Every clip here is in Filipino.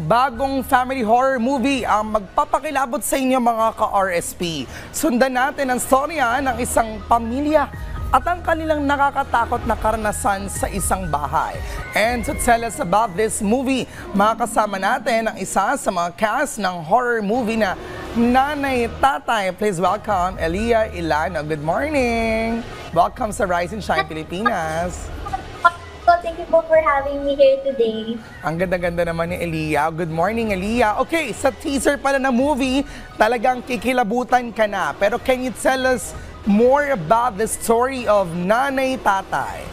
bagong family horror movie ang magpapakilabot sa inyo mga ka-RSP. Sundan natin ang storya ng isang pamilya at ang kanilang nakakatakot na karanasan sa isang bahay. And to tell us about this movie, makakasama natin ang isa sa mga cast ng horror movie na Nanay Tatay. Please welcome Elia Ilano. Good morning! Welcome sa Rise and Shine Pilipinas. Thank you po for having me here today. Ang ganda-ganda naman ni Elia. Good morning, Elia. Okay, sa teaser pala ng movie, talagang kikilabutan ka na. Pero can you tell us more about the story of Nanay Tatay?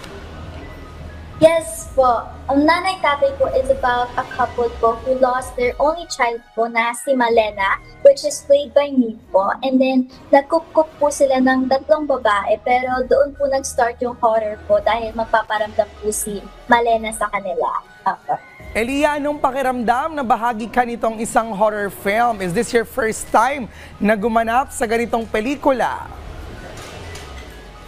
Yes po. Ang Nanay Tatay po is about a couple po who lost their only child po na si Malena, which is played by me po. And then, nagkukup po sila ng 3 babae, pero doon po nag-start yung horror po dahil magpaparamdam po si Malena sa kanila. Elia, anong pakiramdam na bahagi ka nitong isang horror film? Is this your first time na gumanap sa ganitong pelikula?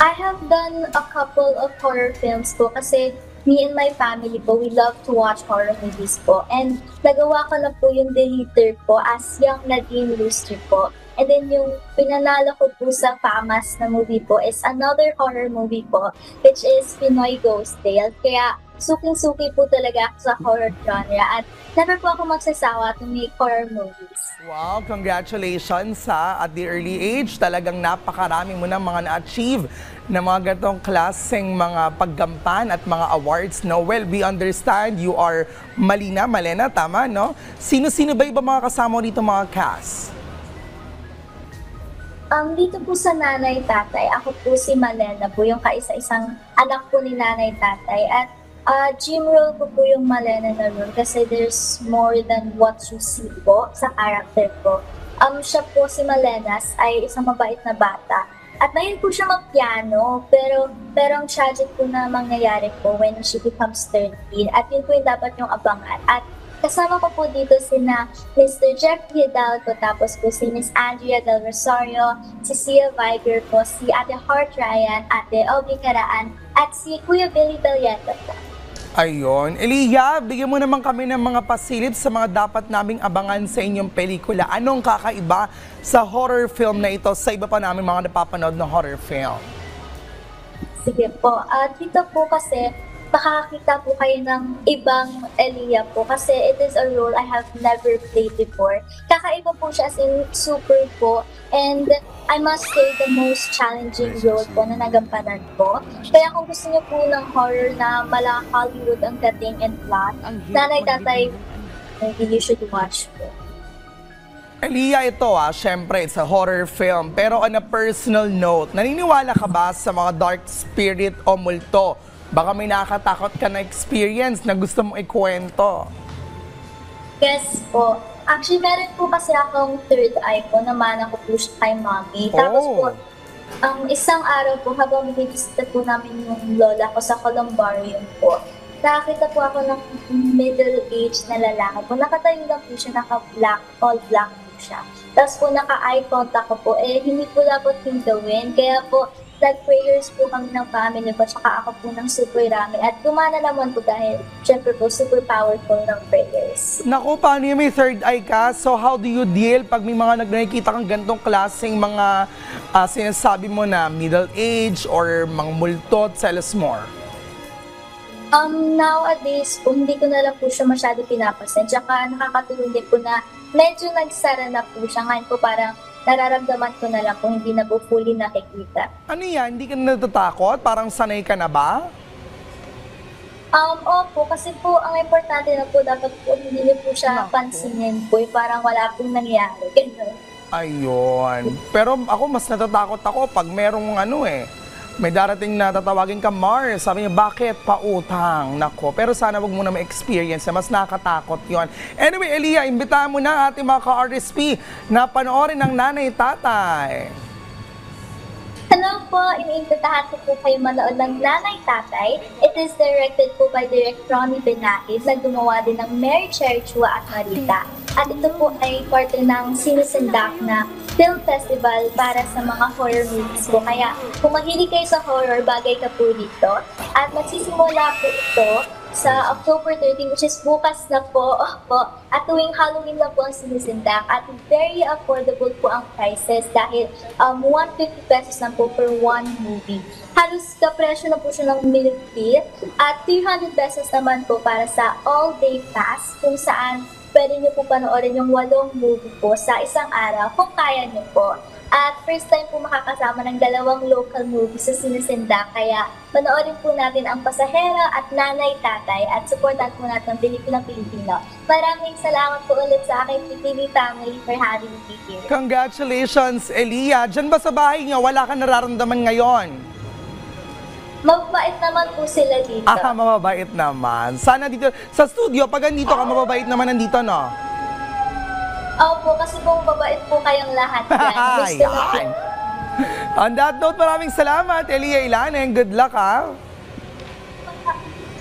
I have done a couple of horror films po kasi me and my family po, we love to watch horror movies po. And nagawa ko na po yung Deleter po as young Nadine Rooster po. And then yung pinanalo ko po sa FAMAS na movie po is another horror movie po, which is Pinoy Ghost Tale. Kaya suking-suki po talaga ako sa horror genre at never po ako magsasawa to make horror movies. Wow, congratulations at the early age. Talagang napakarami mo na mga na-achieve na mga ganitong klaseng mga paggampan at mga awards. No? Well, we understand you are Malena, tama, no? Sino-sino ba iba mga kasama dito mga cast? Dito po sa Nanay Tatay, ako po si Malena po, yung kaisa-isang anak po ni Nanay Tatay. At gym role ko po yung Malena na role kasi there's more than what you see po sa character ko. Siya po si Malenas ay isang mabait na bata. At mahilig po siya mag-piano, pero ang tragic po na mangyayari po when she becomes 13. At yun po yung dapat yung abangan. At kasama ko po dito sina Mr. Jeffrey Hidalgo, tapos po si Miss Andrea Del Rosario, si Sia Viger po, si Ate Heart Ryan, Ate Aubrey Caraan, at si Kuya Billy Bellieta po. Ayun. Elia, bigyan mo naman kami ng mga pasilip sa mga dapat naming abangan sa inyong pelikula. Anong kakaiba sa horror film na ito sa iba pa namin mga napapanood na horror film? Sige po. Dito po kasi makakakita po kayo ng ibang Elia po kasi it is a role I have never played before. Kakaiba po siya as in super po, and I must say the most challenging role po na nagampanan po. Kaya kung gusto niyo po ng horror na mala Hollywood ang dating and plot, Nanay Tatay, you should watch po. Elia, ito syempre it's a horror film. Pero on a personal note, naniniwala ka ba sa mga dark spirit o multo? Baka may nakakatakot ka na experience na gusto mong ikwento. Yes po. Actually, meron po kasi akong third eye po, naman ako po siya kay mommy. Tapos po, isang araw po, habang bibisita po namin yung lola ko sa Columbarium po, nakakita po ako ng middle-aged na lalaki po. Nakatayo lang po siya, naka-black, all black po siya. Tapos po, naka-eye contact ko po, hindi po dapat yung gawin. Kaya po, nag-prayers po kami ng family ko, tsaka ako po ng super rami. At gumana naman po dahil, syempre po, super powerful ng prayers. Naku, paano yung may third eye ka? So how do you deal pag may mga nakikita kang ganitong klaseng mga sinasabi mo na middle age or mga multot? Tell us more. Nowadays po, hindi ko na lang po siya masyado pinapasin. Tsaka nakakatulong din po na medyo nagsara na po siya. Ngayon po parang nararamdaman ko na lang kung hindi na po fully nakikita. Ano yan? Hindi ka na natatakot? Parang sanay ka na ba? Opo, kasi po ang importante na po dapat po hindi niyo po siya pansinin po. Parang wala pong nangyari. Ganun. Ayun. Pero ako mas natatakot ako pag merong may darating na tatawagin ka Mars. Sabi niya, bakit pautang? Nako. Pero sana wag mo na ma-experience na mas nakatakot yon. Anyway, Elia, imbitahan mo na ating mga ka-RSP na panoorin ng Nanay Tatay. Hello po, iniimbitahan ko po kayo manood ng Nanay Tatay. It is directed po by Direct Ronnie Benakid na gumawa din ng Mary Cherry Chua at Marita. At ito po ay parte ng Sinusundak na film festival para sa mga horror movies po. Kaya kung mahilig kayo sa horror, bagay ka po dito. At magsisimula po ito sa October 13, which is bukas na po. At tuwing Halloween na po ang sinisindak. At very affordable po ang prices dahil 150 pesos na po per one movie. Halos kapresyo na po siya ng milk tea. At 300 pesos naman po para sa all-day pass kung saan pwede niyo po panoorin yung 8 movie po sa isang araw kung kaya niyo po. At first time po makakasama ng 2 local movies sa sinisindak, kaya panoorin po natin ang Pasahera at Nanay Tatay at supportan po natin ang Pilipinang Pilipino. Maraming salamat po ulit sa aking PTV family for having me here. Congratulations, Elia. Diyan ba sa bahay niyo, wala ka nararamdaman ngayon? Mababait naman po sila dito. Mababait naman. Sana dito, sa studio, pag andito ka, mababait naman nandito, no? Opo, kasi po mababait po kayong lahat yan. Gusto na po. On that note, maraming salamat, Elia Ilana, and good luck, ha?